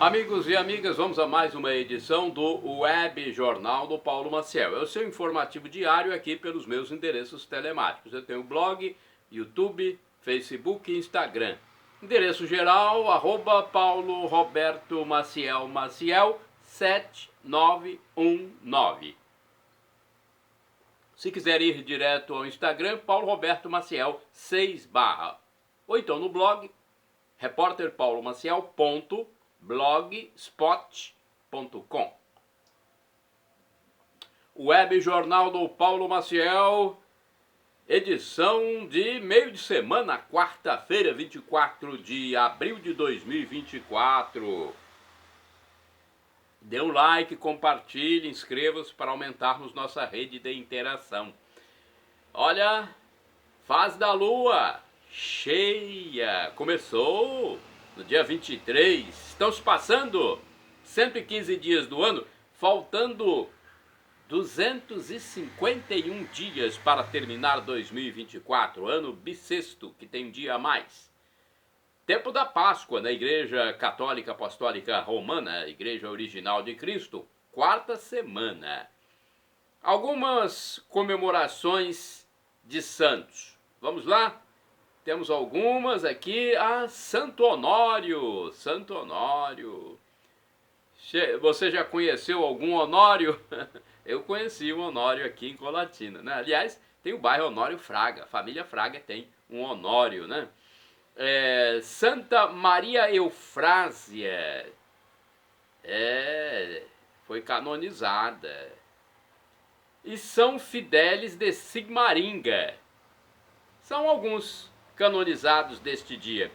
Amigos e amigas, vamos a mais uma edição do Web Jornal do Paulo Maciel. É o seu informativo diário aqui pelos meus endereços telemáticos. Eu tenho blog, YouTube, Facebook e Instagram. Endereço geral, Paulo Roberto Maciel, 7919. Se quiser ir direto ao Instagram, Paulo Roberto Maciel, 6 barra. Ou então no blog, repórterpaulomaciel.blogspot.com. Web Jornal do Paulo Maciel, edição de meio de semana, quarta-feira, 24 de abril de 2024. Dê um like, compartilhe, inscreva-se para aumentarmos nossa rede de interação. Olha, fase da lua cheia, começou no dia 23, estão se passando 115 dias do ano, faltando 251 dias para terminar 2024, ano bissexto, que tem um dia a mais. Tempo da Páscoa na Igreja Católica Apostólica Romana, Igreja Original de Cristo, quarta semana. Algumas comemorações de santos. Vamos lá? Temos algumas aqui. Santo Honório. Santo Honório. Você já conheceu algum Honório? Eu conheci um Honório aqui em Colatina, né? Aliás, tem o bairro Honório Fraga. A família Fraga tem um Honório, né? Santa Maria Eufrásia foi canonizada. E São Fidélis de Sigmaringa são alguns canonizados deste dia.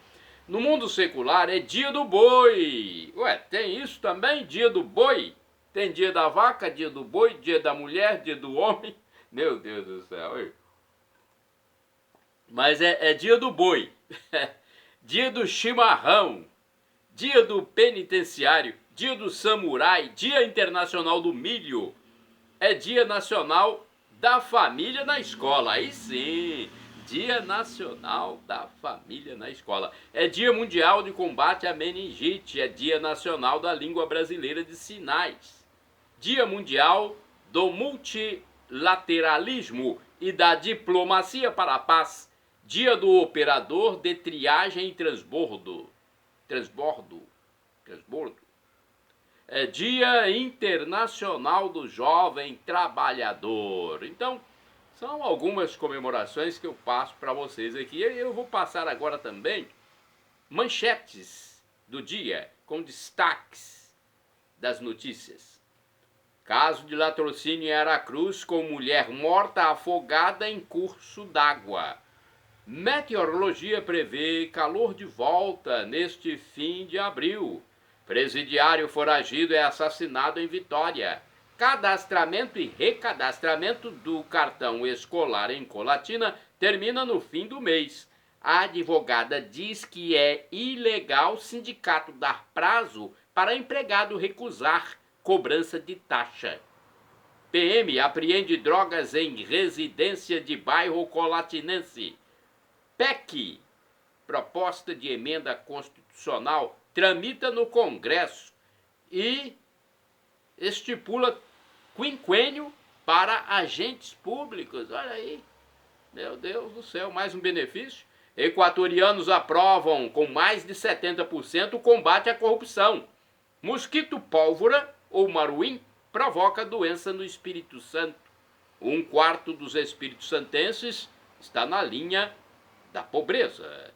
No mundo secular é dia do boi. Ué, tem isso também? Dia do boi? Tem dia da vaca, dia do boi, dia da mulher, dia do homem. Meu Deus do céu. Mas é dia do boi. Dia do chimarrão, dia do penitenciário, dia do samurai, dia internacional do milho, é dia nacional da família na escola, aí sim, dia nacional da família na escola, é dia mundial de combate à meningite, é dia nacional da língua brasileira de sinais, dia mundial do multilateralismo e da diplomacia para a paz, dia do operador de triagem e transbordo. É dia internacional do jovem trabalhador. Então, são algumas comemorações que eu passo para vocês aqui. Eu vou passar agora também manchetes do dia, com destaques das notícias. Caso de latrocínio em Aracruz com mulher morta afogada em curso d'água. Meteorologia prevê calor de volta neste fim de abril. Presidiário foragido é assassinado em Vitória. Cadastramento e recadastramento do cartão escolar em Colatina termina no fim do mês. A advogada diz que é ilegal sindicato dar prazo para empregado recusar cobrança de taxa. PM apreende drogas em residência de bairro colatinense. PEC, proposta de emenda constitucional, tramita no Congresso e estipula quinquênio para agentes públicos. Olha aí, meu Deus do céu, mais um benefício. Equatorianos aprovam com mais de 70% o combate à corrupção. Mosquito pólvora ou maruim provoca doença no Espírito Santo. 1/4 dos espíritos santenses está na linha da pobreza.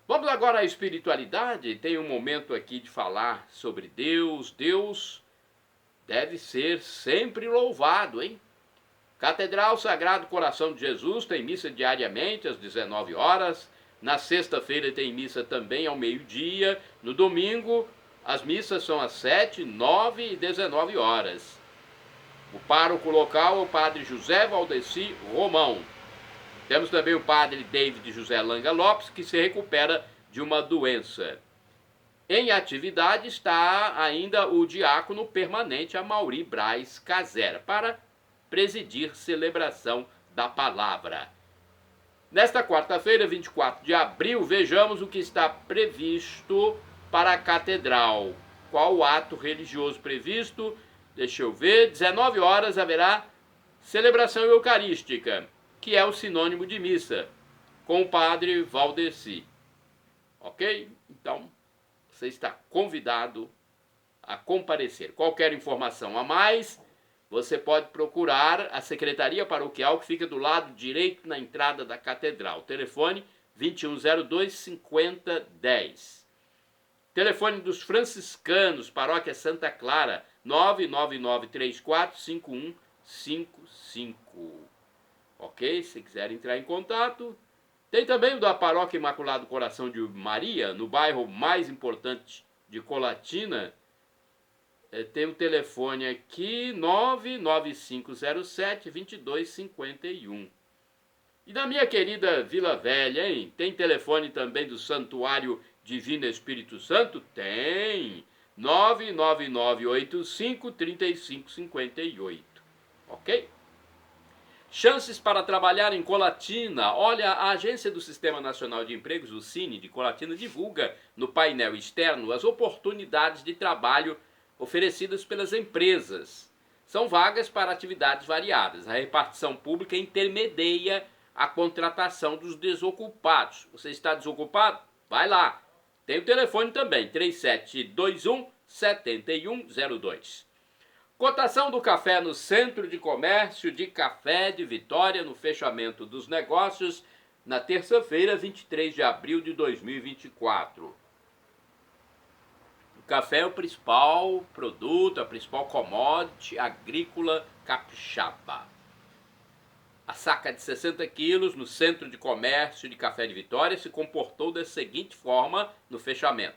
Vamos agora à espiritualidade. Tem um momento aqui de falar sobre Deus. Deus deve ser sempre louvado, hein? Catedral Sagrado Coração de Jesus tem missa diariamente às 19 horas. Na sexta-feira tem missa também ao meio-dia. No domingo, as missas são às 7, 9 e 19 horas. O pároco local é o padre José Valdeci Romão. Temos também o padre David José Langa Lopes, que se recupera de uma doença. Em atividade está ainda o diácono permanente Amaury Braz Casera, para presidir celebração da palavra. Nesta quarta-feira, 24 de abril, vejamos o que está previsto para a Catedral. Qual o ato religioso previsto? Deixa eu ver. 19 horas haverá celebração eucarística, que é o sinônimo de missa, com o padre Valdeci. Ok? Então, você está convidado a comparecer. Qualquer informação a mais, você pode procurar a Secretaria Paroquial, que fica do lado direito na entrada da Catedral. Telefone 2102-5010. Telefone dos franciscanos, Paróquia Santa Clara, 999345155. Ok? Se quiser entrar em contato. Tem também o da Paróquia Imaculado Coração de Maria, no bairro mais importante de Colatina. Tem o telefone aqui, 99507-2251. E da minha querida Vila Velha, hein? Tem telefone também do Santuário Divino Espírito Santo? Tem! 99985-3558. Ok? Chances para trabalhar em Colatina. Olha, a Agência do Sistema Nacional de Empregos, o SINE, de Colatina, divulga no painel externo as oportunidades de trabalho oferecidas pelas empresas. São vagas para atividades variadas. A repartição pública intermedia a contratação dos desocupados. Você está desocupado? Vai lá. Tem o telefone também, 3721-7102. Cotação do café no Centro de Comércio de Café de Vitória, no fechamento dos negócios, na terça-feira, 23 de abril de 2024. O café é o principal produto, a principal commodity agrícola capixaba. A saca de 60 quilos no Centro de Comércio de Café de Vitória se comportou da seguinte forma no fechamento.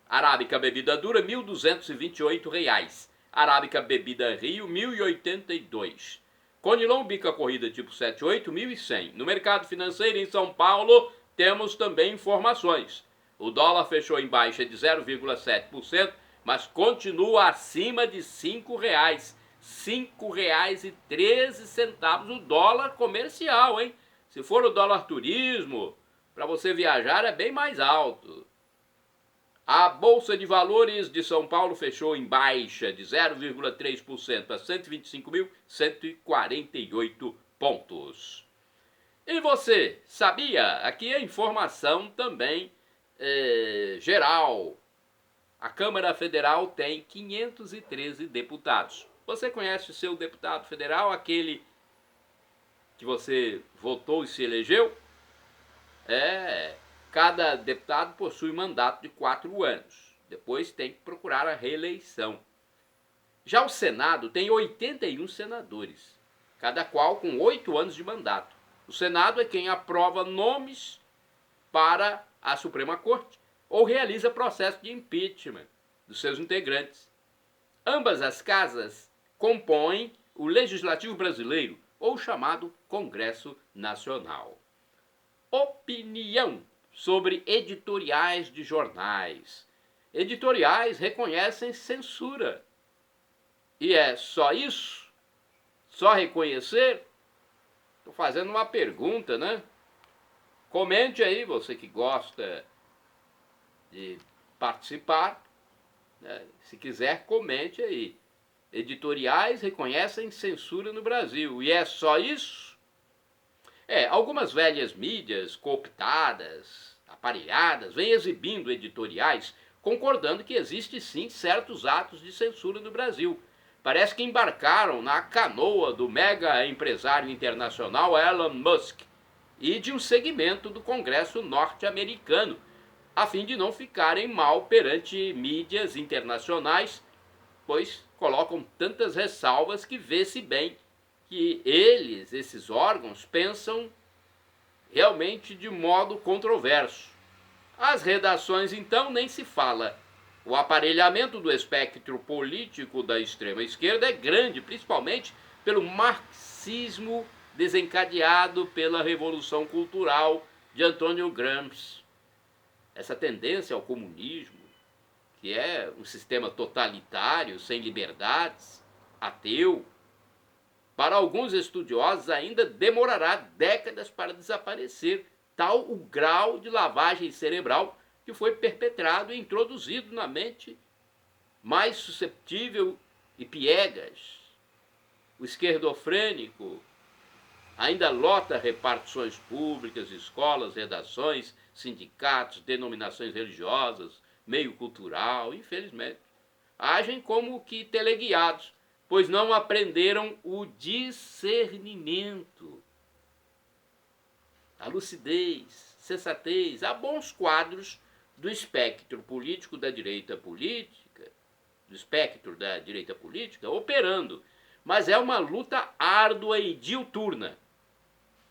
Arábica bebida dura, R$ 1.228. Arábica bebida Rio, R$ 1.082. Conilon bica corrida tipo 78, R$ 1.100. No mercado financeiro em São Paulo, temos também informações. O dólar fechou em baixa de 0,7%, mas continua acima de R$ 5,00. R$ 5,13 o dólar comercial, hein? Se for o dólar turismo, para você viajar é bem mais alto. A Bolsa de Valores de São Paulo fechou em baixa de 0,3% a 125.148 pontos. E você, sabia? Aqui é informação também geral. A Câmara Federal tem 513 deputados. Você conhece o seu deputado federal, aquele que você votou e se elegeu? Cada deputado possui mandato de 4 anos. Depois tem que procurar a reeleição. Já o Senado tem 81 senadores, cada qual com 8 anos de mandato. O Senado é quem aprova nomes para a Suprema Corte ou realiza processo de impeachment dos seus integrantes. Ambas as casas compõem o Legislativo Brasileiro, ou chamado Congresso Nacional. Opinião sobre editoriais de jornais. Editoriais reconhecem censura. E é só isso? Só reconhecer? Estou fazendo uma pergunta, né? Comente aí, você que gosta de participar, né? Se quiser, comente aí. Editoriais reconhecem censura no Brasil. E é só isso? Algumas velhas mídias cooptadas, aparelhadas, vêm exibindo editoriais concordando que existe sim certos atos de censura no Brasil. Parece que embarcaram na canoa do mega empresário internacional Elon Musk e de um segmento do Congresso norte-americano, a fim de não ficarem mal perante mídias internacionais, pois colocam tantas ressalvas que vê-se bem que esses órgãos, pensam realmente de modo controverso. As redações, então, nem se fala. O aparelhamento do espectro político da extrema-esquerda é grande, principalmente pelo marxismo desencadeado pela Revolução Cultural de Antônio Gramsci. Essa tendência ao comunismo, que é um sistema totalitário, sem liberdades, ateu, para alguns estudiosos ainda demorará décadas para desaparecer, tal o grau de lavagem cerebral que foi perpetrado e introduzido na mente mais susceptível e piegas. O esquerdofrênico ainda lota repartições públicas, escolas, redações, sindicatos, denominações religiosas, meio cultural, infelizmente. Agem como que teleguiados, pois não aprenderam o discernimento, a lucidez, sensatez. Há bons quadros do espectro político da direita política, operando, mas é uma luta árdua e diuturna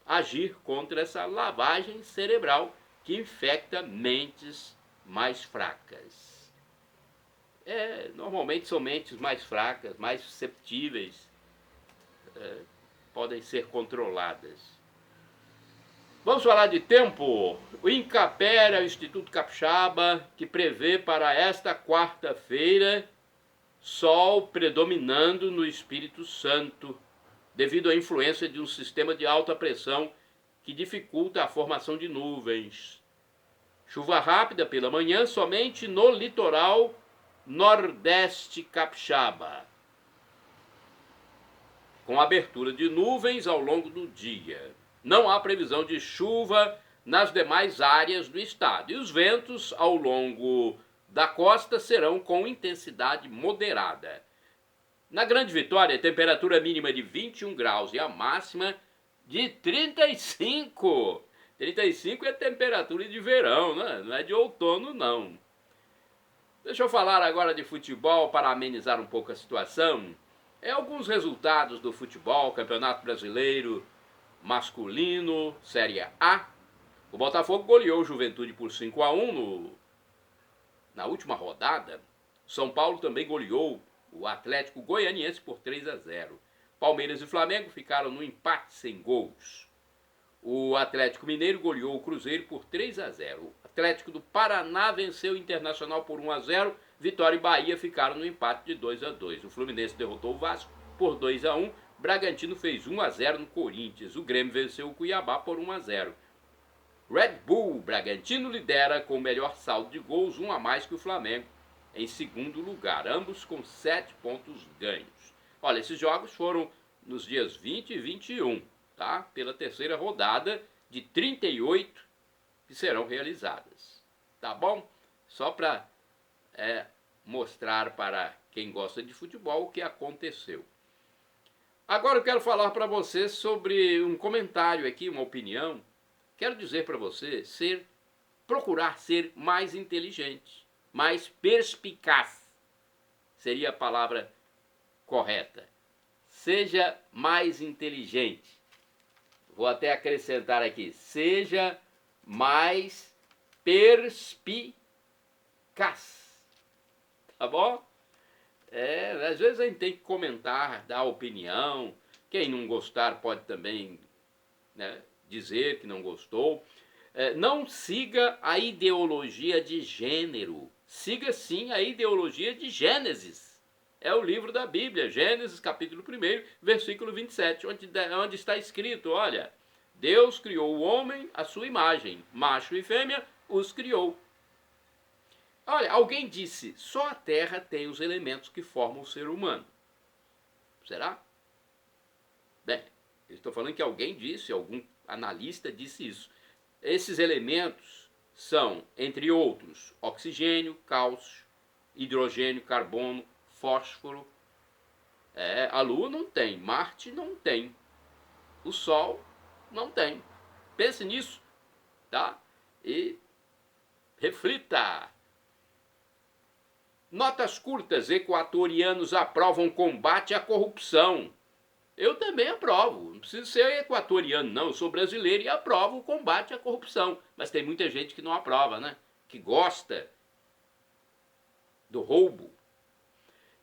agir contra essa lavagem cerebral que infecta mentes mais fracas. Normalmente são mentes mais fracas, mais susceptíveis, podem ser controladas. Vamos falar de tempo. O INCAPER é o Instituto Capixaba, que prevê para esta quarta-feira sol predominando no Espírito Santo, devido à influência de um sistema de alta pressão que dificulta a formação de nuvens. Chuva rápida pela manhã somente no litoral nordeste capixaba, com abertura de nuvens ao longo do dia. Não há previsão de chuva nas demais áreas do estado. E os ventos ao longo da costa serão com intensidade moderada. Na Grande Vitória, a temperatura mínima de 21 graus e a máxima de 35. 35 é temperatura de verão, né? Não é de outono, não. Deixa eu falar agora de futebol para amenizar um pouco a situação. Alguns resultados do futebol, Campeonato Brasileiro masculino, Série A. O Botafogo goleou o Juventude por 5-1 na última rodada. São Paulo também goleou o Atlético Goianiense por 3-0. Palmeiras e Flamengo ficaram no empate sem gols. O Atlético Mineiro goleou o Cruzeiro por 3-0. O Atlético do Paraná venceu o Internacional por 1-0. Vitória e Bahia ficaram no empate de 2-2. O Fluminense derrotou o Vasco por 2-1. Bragantino fez 1-0 no Corinthians. O Grêmio venceu o Cuiabá por 1-0. Red Bull Bragantino lidera com o melhor saldo de gols, um a mais que o Flamengo, em segundo lugar, ambos com 7 pontos ganhos. Olha, esses jogos foram nos dias 20 e 21, tá? Pela terceira rodada de 38 que serão realizadas. Tá bom? Só para mostrar para quem gosta de futebol o que aconteceu. Agora eu quero falar para você sobre um comentário aqui, uma opinião. Quero dizer para você procurar ser mais inteligente, mais perspicaz. Seria a palavra correta. Seja mais inteligente. Vou até acrescentar aqui. Seja mais perspicaz. Tá bom? Às vezes a gente tem que comentar, dar opinião. Quem não gostar pode também, dizer que não gostou. Não siga a ideologia de gênero. Siga sim a ideologia de Gênesis. É o livro da Bíblia, Gênesis capítulo 1, versículo 27, onde está escrito, olha, Deus criou o homem à sua imagem, macho e fêmea os criou. Olha, alguém disse, só a Terra tem os elementos que formam o ser humano. Será? Bem, eu estou falando que alguém disse, algum analista disse isso. Esses elementos são, entre outros, oxigênio, cálcio, hidrogênio, carbono, fósforo. A Lua não tem, Marte não tem, o Sol não tem. Pense nisso, tá? E reflita. Notas curtas, equatorianos aprovam combate à corrupção. Eu também aprovo, não preciso ser equatoriano não, eu sou brasileiro e aprovo o combate à corrupção. Mas tem muita gente que não aprova, né? Que gosta do roubo.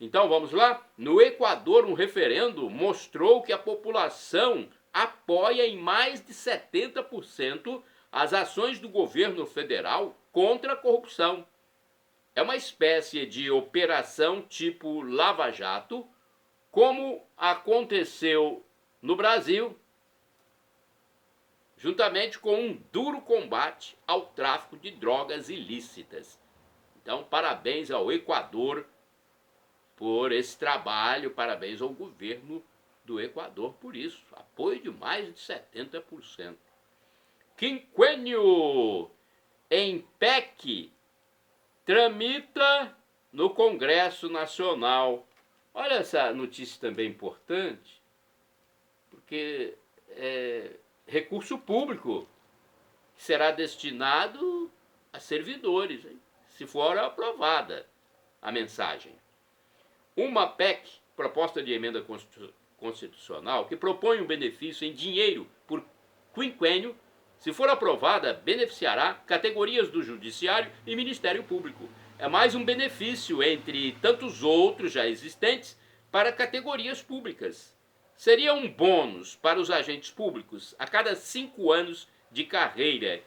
Então vamos lá? No Equador, um referendo mostrou que a população apoia em mais de 70% as ações do governo federal contra a corrupção. É uma espécie de operação tipo Lava Jato, como aconteceu no Brasil, juntamente com um duro combate ao tráfico de drogas ilícitas. Então, parabéns ao Equador por esse trabalho, parabéns ao governo do Equador por isso, apoio de mais de 70%. Quinquênio em PEC tramita no Congresso Nacional. Olha essa notícia também importante, porque é recurso público que será destinado a servidores, hein? Se for aprovada a mensagem. Uma PEC, proposta de emenda constitucional, que propõe um benefício em dinheiro por quinquênio, se for aprovada, beneficiará categorias do Judiciário e Ministério Público. É mais um benefício entre tantos outros já existentes para categorias públicas. Seria um bônus para os agentes públicos a cada 5 anos de carreira.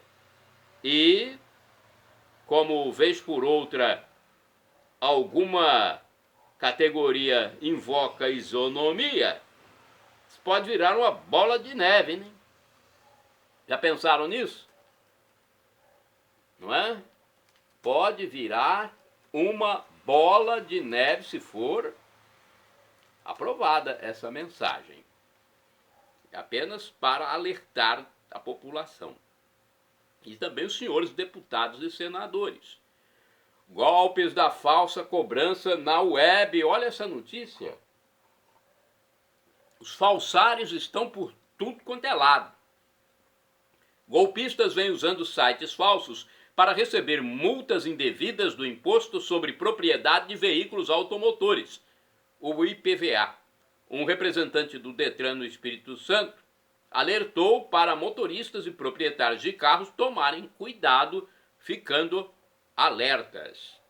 E, como vez por outra, alguma categoria invoca isonomia, pode virar uma bola de neve, né? Já pensaram nisso? Não é? Pode virar uma bola de neve se for aprovada essa mensagem. Apenas para alertar a população. E também os senhores deputados e senadores. Golpes da falsa cobrança na web. Olha essa notícia. Os falsários estão por tudo quanto é lado. Golpistas vêm usando sites falsos para receber multas indevidas do Imposto sobre Propriedade de Veículos Automotores, o IPVA. Um representante do Detran no Espírito Santo alertou para motoristas e proprietários de carros tomarem cuidado, ficando alertas.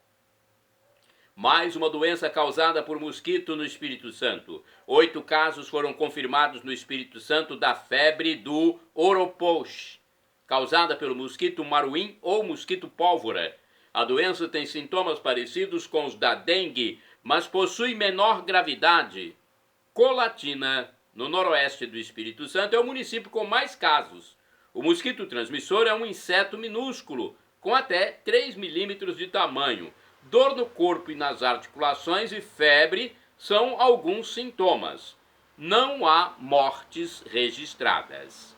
Mais uma doença causada por mosquito no Espírito Santo. 8 casos foram confirmados no Espírito Santo da febre do Oropox, causada pelo mosquito maruim ou mosquito pólvora. A doença tem sintomas parecidos com os da dengue, mas possui menor gravidade. Colatina, no noroeste do Espírito Santo, é o município com mais casos. O mosquito transmissor é um inseto minúsculo, com até 3 milímetros de tamanho. Dor no corpo e nas articulações e febre são alguns sintomas. Não há mortes registradas.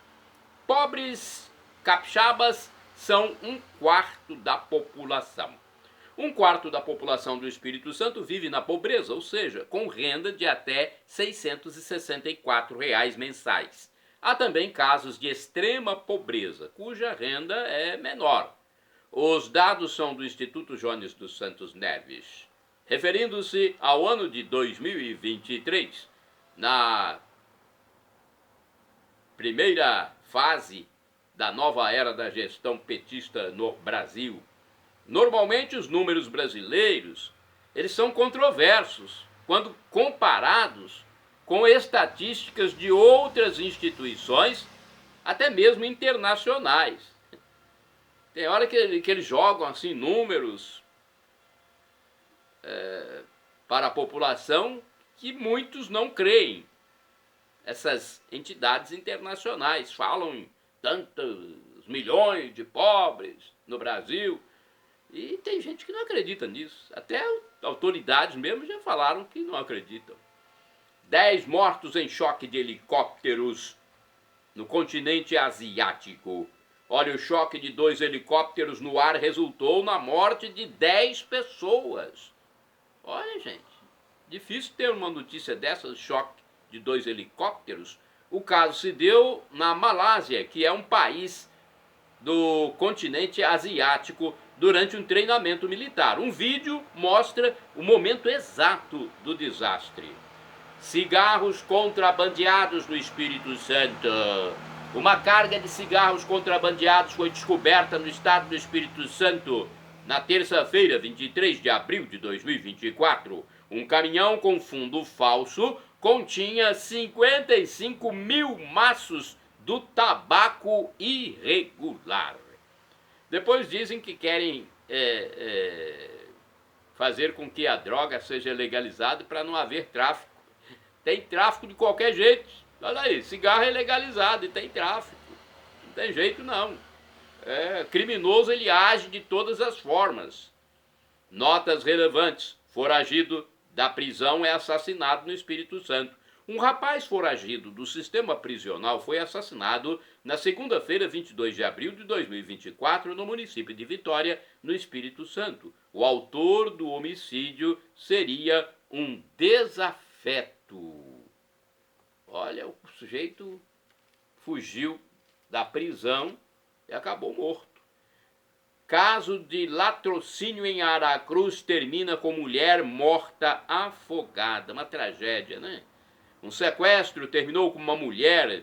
Pobres capixabas são 1/4 da população. 1/4 da população do Espírito Santo vive na pobreza, ou seja, com renda de até R$ 664 mensais. Há também casos de extrema pobreza, cuja renda é menor. Os dados são do Instituto Jones dos Santos Neves. Referindo-se ao ano de 2023, na primeira fase da nova era da gestão petista no Brasil, normalmente os números brasileiros, eles são controversos quando comparados com estatísticas de outras instituições, até mesmo internacionais. Tem hora que eles jogam assim números para a população que muitos não creem. Essas entidades internacionais falam em tantos milhões de pobres no Brasil. E tem gente que não acredita nisso. Até autoridades mesmo já falaram que não acreditam. 10 mortos em choque de helicópteros no continente asiático. Olha, o choque de 2 helicópteros no ar resultou na morte de 10 pessoas. Olha, gente, difícil ter uma notícia dessa, choque de 2 helicópteros. O caso se deu na Malásia, que é um país do continente asiático, durante um treinamento militar. Um vídeo mostra o momento exato do desastre. Cigarros contrabandeados no Espírito Santo. Uma carga de cigarros contrabandeados foi descoberta no estado do Espírito Santo na terça-feira, 23 de abril de 2024. Um caminhão com fundo falso continha 55 mil maços do tabaco irregular. Depois dizem que querem fazer com que a droga seja legalizada para não haver tráfico. Tem tráfico de qualquer jeito. Olha aí, cigarro é legalizado e tem tráfico. Não tem jeito não. Criminoso, ele age de todas as formas. Notas relevantes. Foragido da prisão é assassinado no Espírito Santo. Um rapaz foragido do sistema prisional foi assassinado na segunda-feira, 22 de abril de 2024, no município de Vitória, no Espírito Santo. O autor do homicídio seria um desafeto. Olha, o sujeito fugiu da prisão e acabou morto. Caso de latrocínio em Aracruz termina com mulher morta afogada. Uma tragédia, né? Um sequestro terminou com uma mulher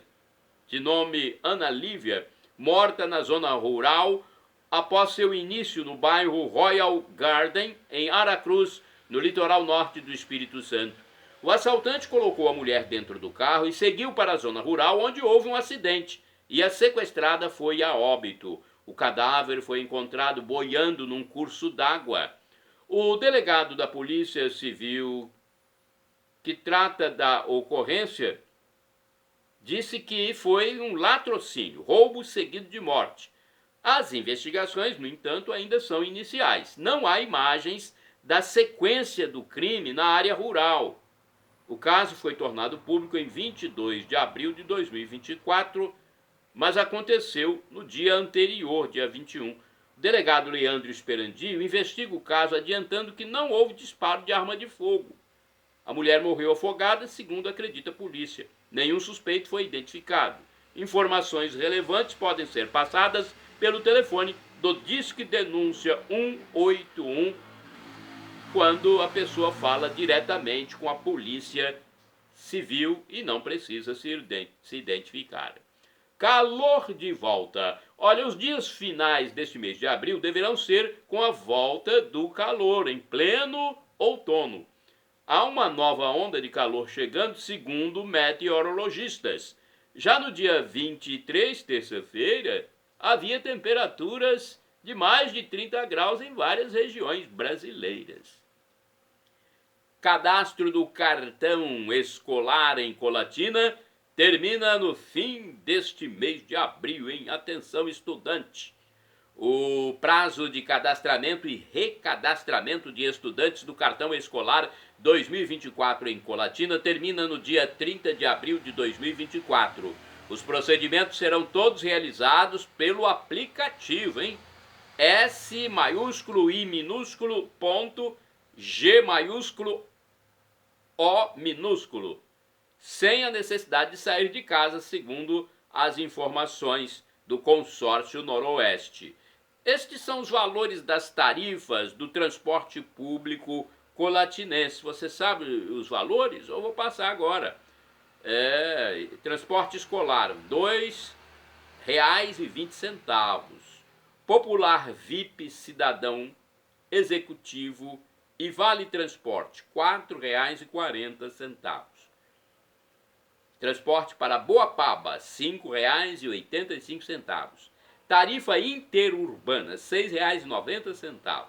de nome Ana Lívia, morta na zona rural após seu início no bairro Royal Garden, em Aracruz, no litoral norte do Espírito Santo. O assaltante colocou a mulher dentro do carro e seguiu para a zona rural, onde houve um acidente, e a sequestrada foi a óbito. O cadáver foi encontrado boiando num curso d'água. O delegado da Polícia Civil, que trata da ocorrência, disse que foi um latrocínio, roubo seguido de morte. As investigações, no entanto, ainda são iniciais. Não há imagens da sequência do crime na área rural. O caso foi tornado público em 22 de abril de 2024, mas aconteceu no dia anterior, dia 21. O delegado Leandro Esperandio investiga o caso, adiantando que não houve disparo de arma de fogo. A mulher morreu afogada, segundo acredita a polícia. Nenhum suspeito foi identificado. Informações relevantes podem ser passadas pelo telefone do Disque Denúncia 181, quando a pessoa fala diretamente com a polícia civil e não precisa se identificar. Calor de volta. Olha, os dias finais deste mês de abril deverão ser com a volta do calor, em pleno outono. Há uma nova onda de calor chegando, segundo meteorologistas. Já no dia 23, terça-feira, havia temperaturas de mais de 30 graus em várias regiões brasileiras. Cadastro do cartão escolar em Colatina termina no fim deste mês de abril, hein? Atenção, estudante! O prazo de cadastramento e recadastramento de estudantes do cartão escolar 2024 em Colatina termina no dia 30 de abril de 2024. Os procedimentos serão todos realizados pelo aplicativo, hein? S maiúsculo I minúsculo ponto G maiúsculo O minúsculo, sem a necessidade de sair de casa, segundo as informações do Consórcio Noroeste. Estes são os valores das tarifas do transporte público colatinense. Você sabe os valores? Eu vou passar agora. Transporte escolar, R$ 2,20. Popular VIP Cidadão Executivo e Vale Transporte, R$ 4,40. Transporte para Boapaba, R$ 5,85. Tarifa interurbana, R$ 6,90.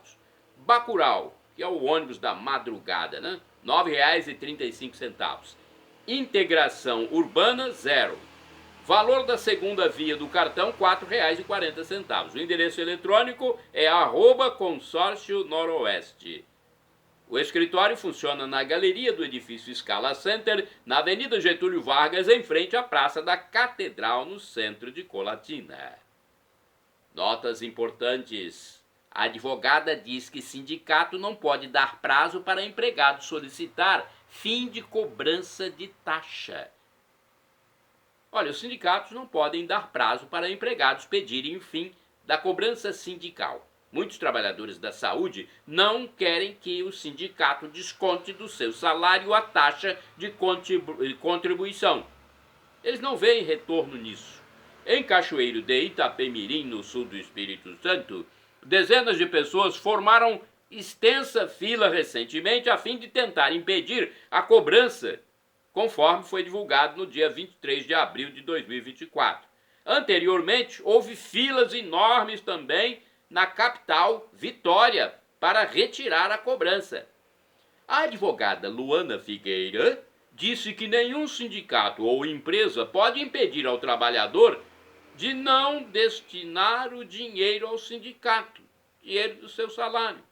Bacurau, que é o ônibus da madrugada, né? R$ 9,35. Integração urbana, 0. Valor da segunda via do cartão, R$ 4,40. O endereço eletrônico é @consórcio noroeste. O escritório funciona na galeria do edifício Scala Center, na Avenida Getúlio Vargas, em frente à Praça da Catedral, no centro de Colatina. Notas importantes. A advogada diz que sindicato não pode dar prazo para empregado solicitar fim de cobrança de taxa. Olha, os sindicatos não podem dar prazo para empregados pedirem o fim da cobrança sindical. Muitos trabalhadores da saúde não querem que o sindicato desconte do seu salário a taxa de contribuição. Eles não veem retorno nisso. Em Cachoeiro de Itapemirim, no sul do Espírito Santo, dezenas de pessoas formaram extensa fila recentemente a fim de tentar impedir a cobrança, conforme foi divulgado no dia 23 de abril de 2024. Anteriormente, houve filas enormes também na capital, Vitória, para retirar a cobrança. A advogada Luana Figueira disse que nenhum sindicato ou empresa pode impedir ao trabalhador de não destinar o dinheiro ao sindicato, dinheiro do seu salário.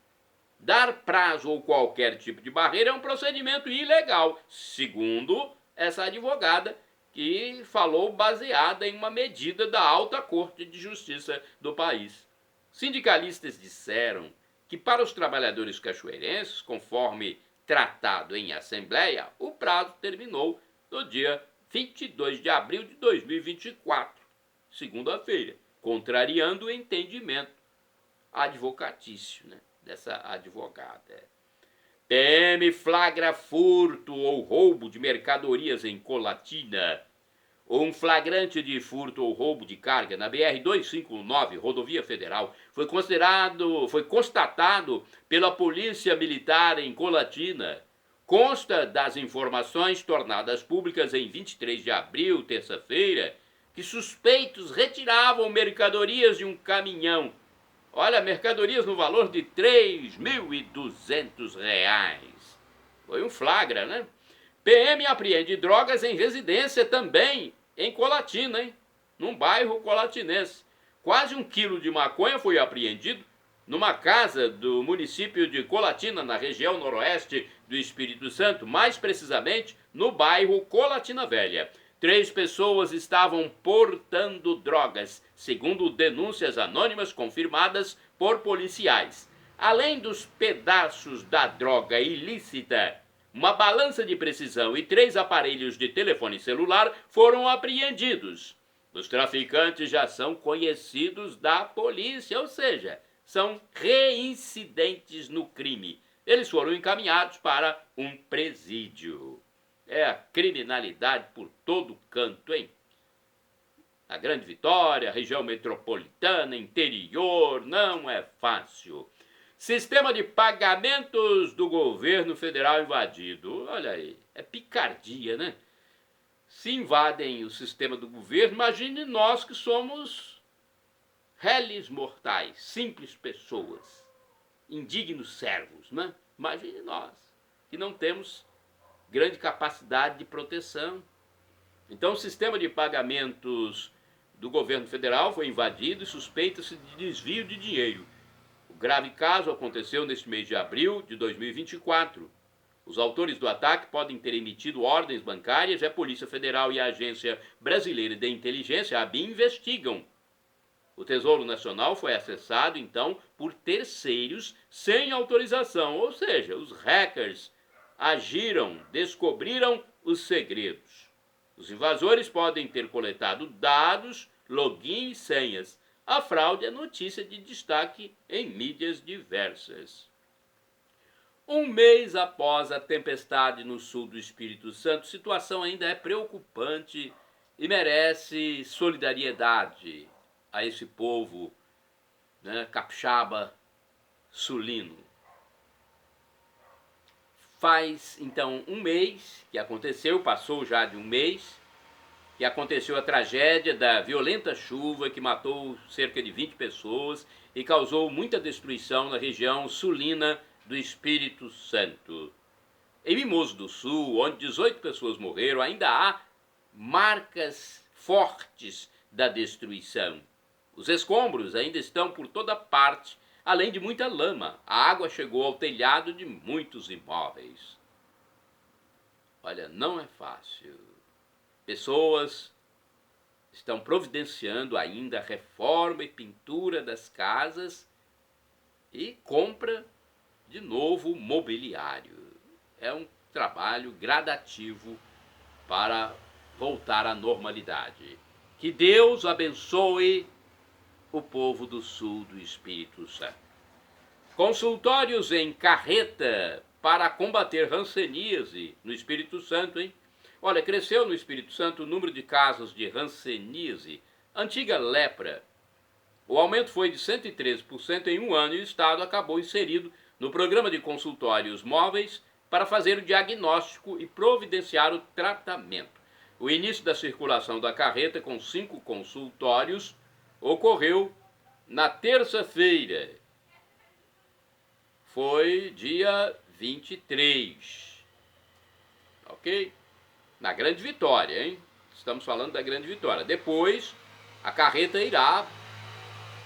Dar prazo ou qualquer tipo de barreira é um procedimento ilegal, segundo essa advogada, que falou baseada em uma medida da Alta Corte de Justiça do país. Sindicalistas disseram que para os trabalhadores cachoeirenses, conforme tratado em assembleia, o prazo terminou no dia 22 de abril de 2024, segunda-feira, contrariando o entendimento advocatício, né, dessa advogada. PM flagra furto ou roubo de mercadorias em Colatina. Um flagrante de furto ou roubo de carga na BR-259, rodovia federal, foi constatado pela Polícia Militar em Colatina. Consta das informações tornadas públicas em 23 de abril, terça-feira, que suspeitos retiravam mercadorias de um caminhão. Olha, mercadorias no valor de R$ 3.200. Foi um flagra, né? PM apreende drogas em residência também em Colatina, hein? Num bairro colatinense. Quase 1 quilo de maconha foi apreendido numa casa do município de Colatina, na região noroeste do Espírito Santo, mais precisamente no bairro Colatina Velha. 3 pessoas estavam portando drogas, segundo denúncias anônimas confirmadas por policiais. Além dos pedaços da droga ilícita, uma balança de precisão e 3 aparelhos de telefone celular foram apreendidos. Os traficantes já são conhecidos da polícia, ou seja, são reincidentes no crime. Eles foram encaminhados para um presídio. É a criminalidade por todo canto, hein? A Grande Vitória, região metropolitana, interior, não é fácil. Sistema de pagamentos do governo federal invadido. Olha aí, é picardia, né? Se invadem o sistema do governo, imagine nós que somos réis mortais, simples pessoas, indignos servos, né? Imagine nós, que não temos grande capacidade de proteção. Então, o sistema de pagamentos do governo federal foi invadido e suspeita-se de desvio de dinheiro. O grave caso aconteceu neste mês de abril de 2024. Os autores do ataque podem ter emitido ordens bancárias e a Polícia Federal e a Agência Brasileira de Inteligência, a ABIN, investigam. O Tesouro Nacional foi acessado, então, por terceiros sem autorização, ou seja, os hackers agiram, descobriram os segredos. Os invasores podem ter coletado dados, login e senhas. A fraude é notícia de destaque em mídias diversas. Um mês após a tempestade no sul do Espírito Santo, a situação ainda é preocupante e merece solidariedade a esse povo, né, capixaba sulino. Faz, então, um mês que aconteceu, passou já de um mês, que aconteceu a tragédia da violenta chuva que matou cerca de 20 pessoas e causou muita destruição na região sulina do Espírito Santo. Em Mimoso do Sul, onde 18 pessoas morreram, ainda há marcas fortes da destruição. Os escombros ainda estão por toda parte, além de muita lama. A água chegou ao telhado de muitos imóveis. Olha, não é fácil. Pessoas estão providenciando ainda a reforma e pintura das casas e compra de novo mobiliário. É um trabalho gradativo para voltar à normalidade. Que Deus abençoe o povo do sul do Espírito Santo. Consultórios em carreta para combater hanseníase no Espírito Santo, hein? Olha, cresceu no Espírito Santo o número de casos de hanseníase, antiga lepra. O aumento foi de 113% em um ano e o Estado acabou inserido no programa de consultórios móveis para fazer o diagnóstico e providenciar o tratamento. O início da circulação da carreta com 5 consultórios ocorreu na terça-feira. Foi dia 23. Ok? Na Grande Vitória, hein? Estamos falando da Grande Vitória. Depois, a carreta irá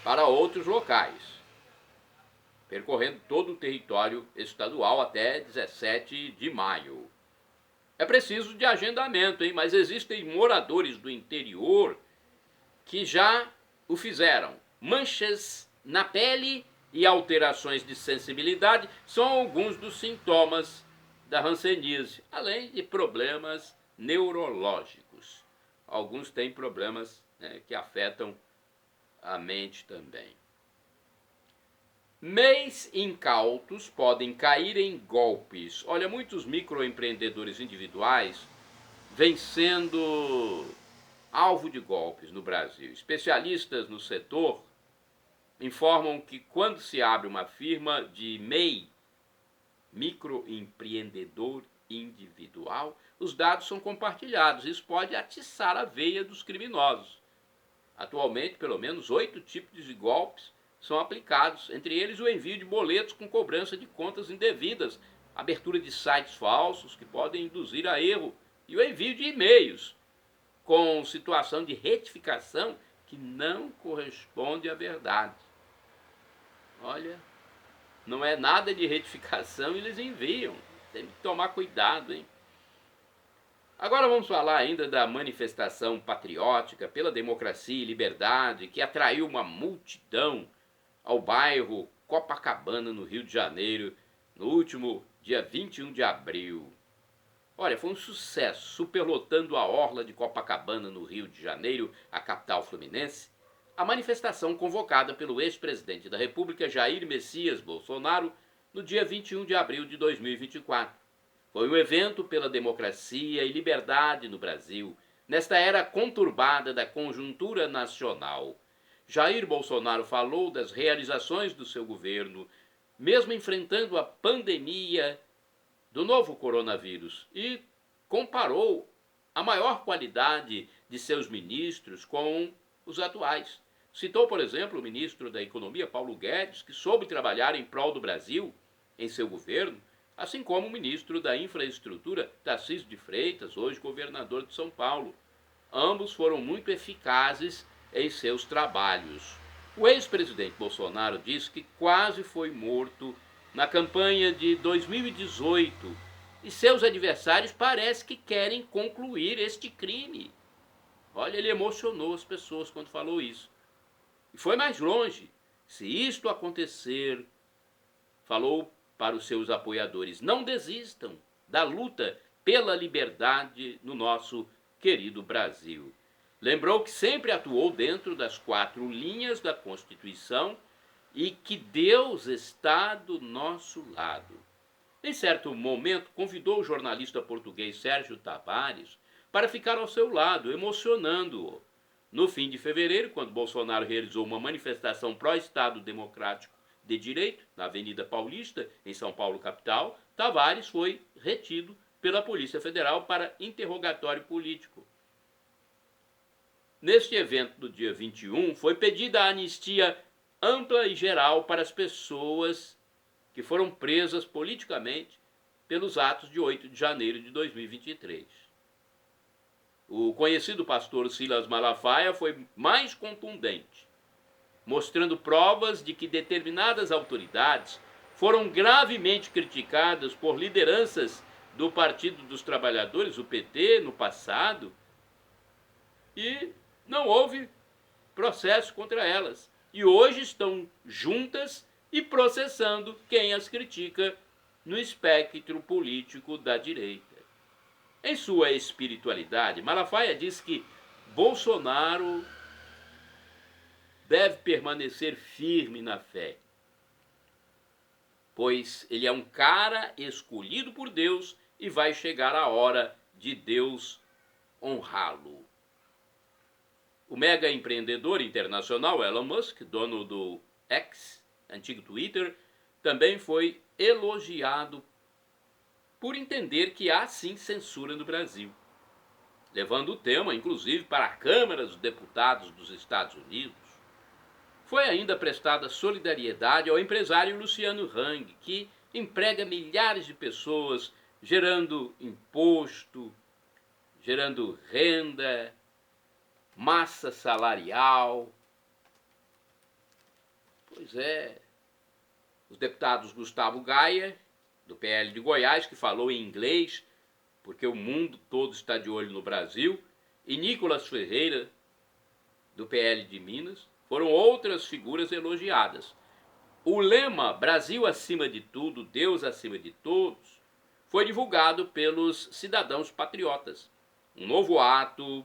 para outros locais. percorrendo todo o território estadual até 17 de maio. É preciso de agendamento, hein? Mas existem moradores do interior que já o fizeram. Manchas na pele e alterações de sensibilidade são alguns dos sintomas da hanseníase, além de problemas neurológicos. Alguns têm problemas, né, que afetam a mente também. Meios incautos podem cair em golpes. Olha, muitos microempreendedores individuais vêm sendo alvo de golpes no Brasil. Especialistas no setor informam que quando se abre uma firma de MEI, microempreendedor individual, os dados são compartilhados. Isso pode atiçar a veia dos criminosos. Atualmente, pelo menos 8 tipos de golpes são aplicados, entre eles o envio de boletos com cobrança de contas indevidas, abertura de sites falsos que podem induzir a erro e o envio de e-mails com situação de retificação que não corresponde à verdade. Olha, não é nada de retificação, eles enviam. Tem que tomar cuidado, hein? Agora vamos falar ainda da manifestação patriótica pela democracia e liberdade que atraiu uma multidão ao bairro Copacabana, no Rio de Janeiro, no último dia 21 de abril. Olha, foi um sucesso, superlotando a orla de Copacabana, no Rio de Janeiro, a capital fluminense, a manifestação convocada pelo ex-presidente da República, Jair Messias Bolsonaro, no dia 21 de abril de 2024. Foi um evento pela democracia e liberdade no Brasil, nesta era conturbada da conjuntura nacional. Jair Bolsonaro falou das realizações do seu governo, mesmo enfrentando a pandemia do novo coronavírus, e comparou a maior qualidade de seus ministros com os atuais. Citou, por exemplo, o ministro da Economia, Paulo Guedes, que soube trabalhar em prol do Brasil em seu governo, assim como o ministro da Infraestrutura, Tarcísio de Freitas, hoje governador de São Paulo. Ambos foram muito eficazes em seus trabalhos. O ex-presidente Bolsonaro disse que quase foi morto na campanha de 2018 e seus adversários parece que querem concluir este crime. Olha, ele emocionou as pessoas quando falou isso. E foi mais longe. Se isto acontecer, falou para os seus apoiadores, não desistam da luta pela liberdade no nosso querido Brasil. Lembrou que sempre atuou dentro das 4 linhas da Constituição e que Deus está do nosso lado. Em certo momento, convidou o jornalista português Sérgio Tavares para ficar ao seu lado, emocionando-o. No fim de fevereiro, quando Bolsonaro realizou uma manifestação pró-Estado Democrático de Direito, na Avenida Paulista, em São Paulo, capital, Tavares foi retido pela Polícia Federal para interrogatório político. Neste evento do dia 21, foi pedida a anistia ampla e geral para as pessoas que foram presas politicamente pelos atos de 8 de janeiro de 2023. O conhecido pastor Silas Malafaia foi mais contundente, mostrando provas de que determinadas autoridades foram gravemente criticadas por lideranças do Partido dos Trabalhadores, o PT, no passado, e não houve processo contra elas. E hoje estão juntas e processando quem as critica no espectro político da direita. Em sua espiritualidade, Malafaia diz que Bolsonaro deve permanecer firme na fé, pois ele é um cara escolhido por Deus e vai chegar a hora de Deus honrá-lo. O mega empreendedor internacional Elon Musk, dono do X, antigo Twitter, também foi elogiado por entender que há sim censura no Brasil, levando o tema, inclusive, para a Câmara dos Deputados dos Estados Unidos. Foi ainda prestada solidariedade ao empresário Luciano Hang, que emprega milhares de pessoas, gerando imposto, gerando renda, massa salarial. Pois é, Os deputados Gustavo Gaia, do PL de Goiás, que falou em inglês, porque o mundo todo está de olho no Brasil, e Nicolas Ferreira, do PL de Minas, foram outras figuras elogiadas. O lema Brasil acima de tudo, Deus acima de todos, foi divulgado pelos cidadãos patriotas. Um novo ato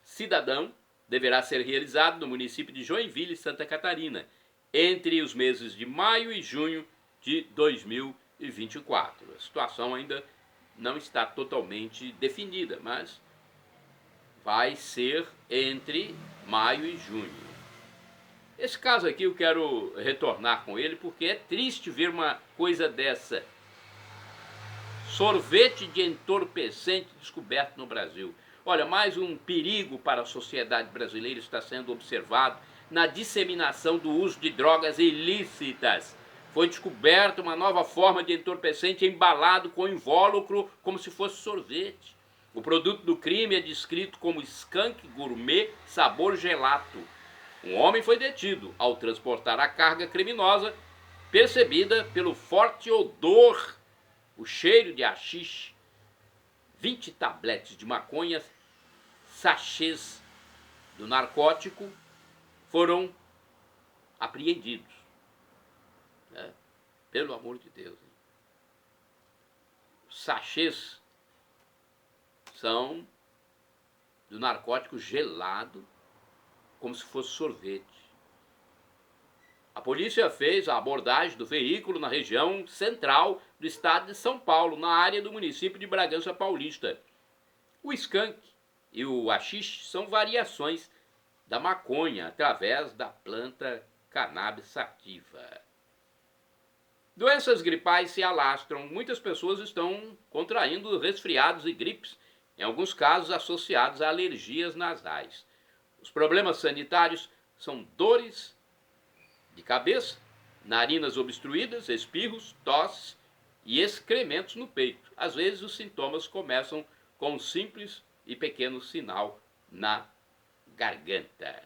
cidadão deverá ser realizado no município de Joinville, Santa Catarina, entre os meses de maio e junho de 2024. A situação ainda não está totalmente definida, mas vai ser entre maio e junho. Esse caso aqui eu quero retornar com ele porque é triste ver uma coisa dessa. Sorvete de entorpecente descoberto no Brasil. Olha, mais um perigo para a sociedade brasileira está sendo observado na disseminação do uso de drogas ilícitas. Foi descoberta uma nova forma de entorpecente embalado com invólucro como se fosse sorvete. O produto do crime é descrito como skunk gourmet sabor gelato. Um homem foi detido ao transportar a carga criminosa, percebida pelo forte odor, o cheiro de haxixe. 20 tabletes de maconha, sachês do narcótico foram apreendidos. Pelo amor de Deus. Os sachês são do narcótico gelado, como se fosse sorvete. A polícia fez a abordagem do veículo na região central do estado de São Paulo, na área do município de Bragança Paulista. O skunk e o haxixe são variações da maconha através da planta cannabis sativa. Doenças gripais se alastram. Muitas pessoas estão contraindo resfriados e gripes, em alguns casos associados a alergias nasais. Os problemas sanitários são dores de cabeça, narinas obstruídas, espirros, tosse e excrementos no peito. Às vezes os sintomas começam com um simples e pequeno sinal na garganta.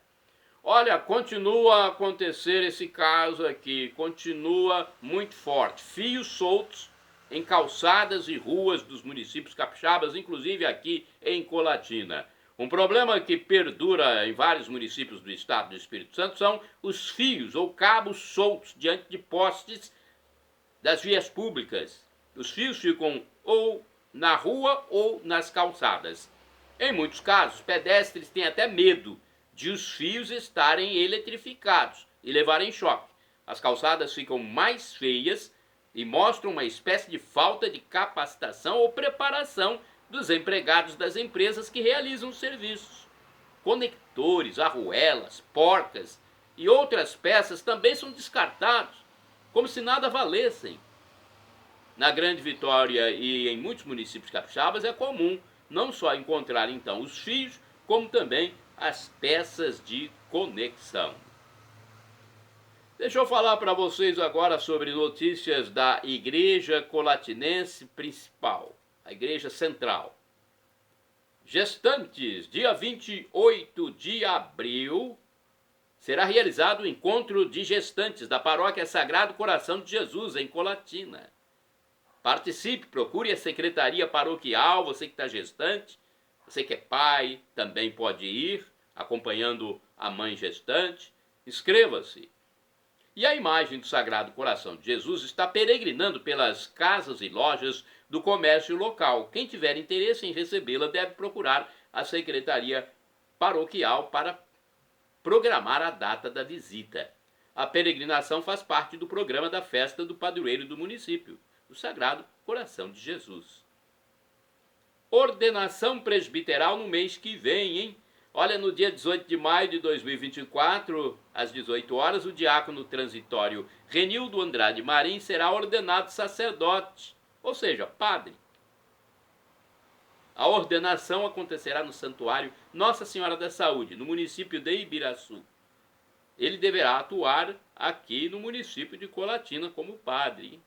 Olha, continua a acontecer esse caso aqui, continua muito forte. Fios soltos em calçadas e ruas dos municípios capixabas, inclusive aqui em Colatina. Um problema que perdura em vários municípios do estado do Espírito Santo são os fios ou cabos soltos diante de postes das vias públicas. Os fios ficam ou na rua ou nas calçadas. Em muitos casos, pedestres têm até medo de os fios estarem eletrificados e levarem choque. As calçadas ficam mais feias e mostram uma espécie de falta de capacitação ou preparação dos empregados das empresas que realizam os serviços. Conectores, arruelas, porcas e outras peças também são descartados, como se nada valessem. Na Grande Vitória e em muitos municípios capixabas é comum não só encontrar então os fios, como também as peças de conexão. Deixa eu falar para vocês agora sobre notícias da Igreja Colatinense Principal, a Igreja Central. Gestantes, dia 28 de abril, será realizado o encontro de gestantes da Paróquia Sagrado Coração de Jesus, em Colatina. Participe, procure a secretaria paroquial, você que está gestante, você que é pai também pode ir, acompanhando a mãe gestante, inscreva-se. E a imagem do Sagrado Coração de Jesus está peregrinando pelas casas e lojas do comércio local. Quem tiver interesse em recebê-la deve procurar a secretaria paroquial para programar a data da visita. A peregrinação faz parte do programa da festa do padroeiro do município, do Sagrado Coração de Jesus. Ordenação presbiteral no mês que vem, hein? Olha, no dia 18 de maio de 2024, às 18 horas, o diácono transitório Renildo Andrade Marim será ordenado sacerdote, ou seja, padre. A ordenação acontecerá no Santuário Nossa Senhora da Saúde, no município de Ibiraçu. Ele deverá atuar aqui no município de Colatina como padre.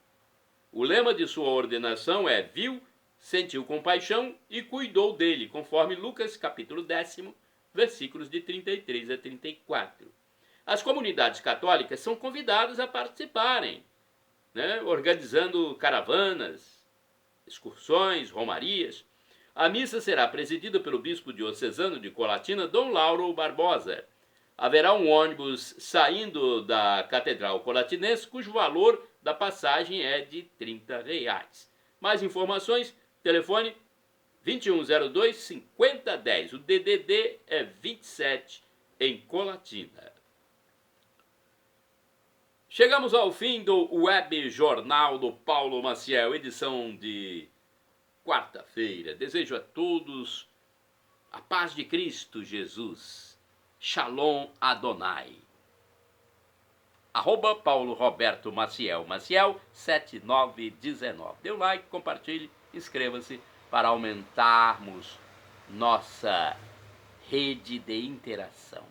O lema de sua ordenação é: viu, sentiu compaixão e cuidou dele, conforme Lucas capítulo 10, versículos de 33 a 34. As comunidades católicas são convidadas a participarem, né, organizando caravanas, excursões, romarias. A missa será presidida pelo bispo diocesano de Colatina, Dom Lauro Barbosa. Haverá um ônibus saindo da Catedral Colatinense, cujo valor da passagem é de R$ 30. Mais informações, telefone 2102-5010. O DDD é 27 em Colatina. Chegamos ao fim do Web Jornal do Paulo Maciel, edição de quarta-feira. Desejo a todos a paz de Cristo Jesus. Shalom Adonai. @Paulo Roberto Maciel, Maciel 7919. Dê um like, compartilhe, inscreva-se para aumentarmos nossa rede de interação.